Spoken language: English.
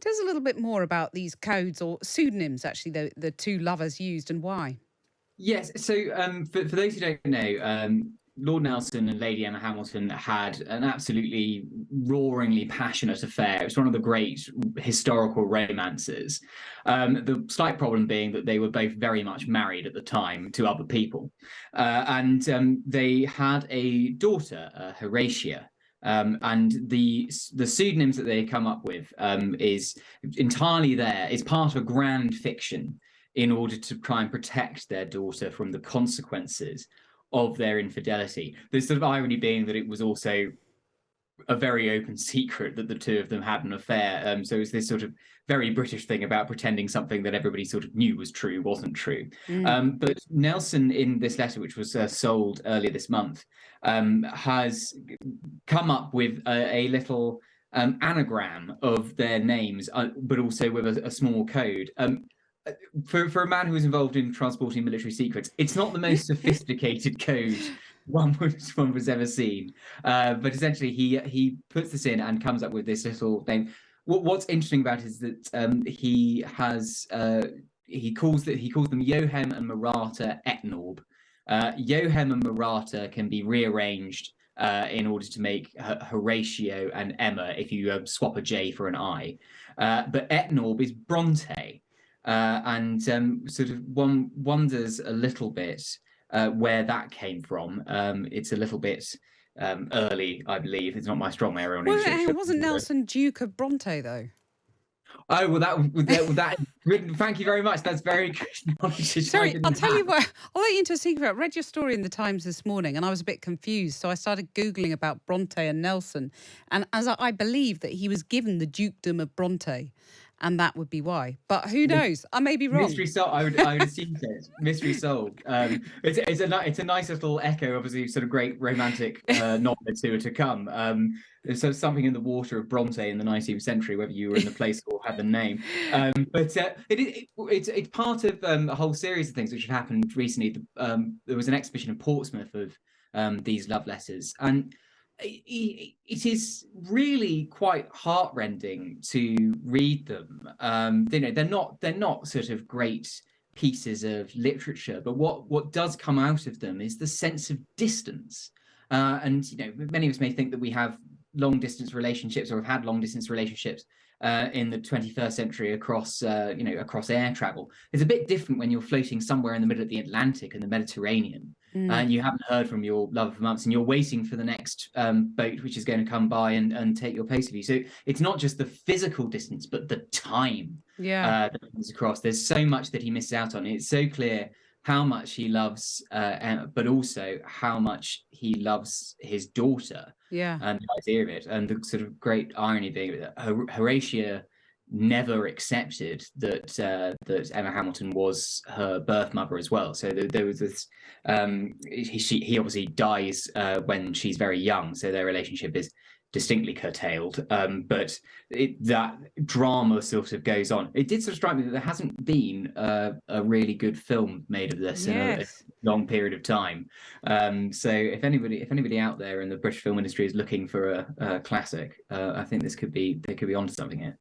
Tell us a little bit more about these codes or pseudonyms, actually, the two lovers used and why. Yes. So, for those who don't know, Lord Nelson and Lady Emma Hamilton had an absolutely roaringly passionate affair. It was one of the great historical romances. The slight problem being that they were both very much married at the time to other people, and they had a daughter, Horatia. And the pseudonyms that they come up with is entirely there. It's part of a grand fiction in order to try and protect their daughter from the consequences of their infidelity. The sort of irony being that it was also a very open secret that the two of them had an affair. So it's this sort of very British thing about pretending something that everybody sort of knew was true wasn't true. But Nelson, in this letter, which was sold earlier this month, has come up with a little anagram of their names, but also with a small code. For a man who was involved in transporting military secrets, it's not the most sophisticated code one was ever seen. But essentially, he puts this in and comes up with this little thing. What's interesting about it is that he calls them Yohem and Maratha Etnorb. Yohem and Maratha can be rearranged in order to make Horatio and Emma if you swap a J for an I. But Etnorb is Bronte. And sort of one wonders a little bit where that came from. It's a little bit early, I believe. It's not my strong area on English. Wasn't Nelson Duke of Bronte, though? Oh, well, that thank you very much. That's very good knowledge. Sorry, I'll tell you what. I'll let you into a secret. I read your story in the Times this morning and I was a bit confused. So I started Googling about Bronte and Nelson. And as I believe that he was given the dukedom of Bronte. And that would be why. But who knows? I may be wrong. Mystery solved. I would assume so. Mystery solved. It's a nice little echo, obviously, sort of great romantic novels who are to come. There's something in the water of Bronte in the 19th century, whether you were in the place or had the name. But it's part of a whole series of things which have happened recently. There was an exhibition in Portsmouth of these love letters, and it is really quite heartrending to read them. They're not sort of great pieces of literature, but what does come out of them is the sense of distance. And many of us may think that we have long distance relationships or have had long distance relationships in the 21st century across air travel. It's a bit different when you're floating somewhere in the middle of the Atlantic and the Mediterranean. And you haven't heard from your lover for months, and you're waiting for the next boat which is going to come by and take your place with you. So it's not just the physical distance, but the time that comes across. There's so much that he misses out on. It's so clear how much he loves Emma, but also how much he loves his daughter. And the idea of it, and the sort of great irony being that Horatia never accepted that Emma Hamilton was her birth mother as well. So there was this. He obviously dies when she's very young, so their relationship is distinctly curtailed. But that drama sort of goes on. It did sort of strike me that there hasn't been a really good film made of this in a long period of time. So if anybody out there in the British film industry is looking for a classic, I think they could be onto something here.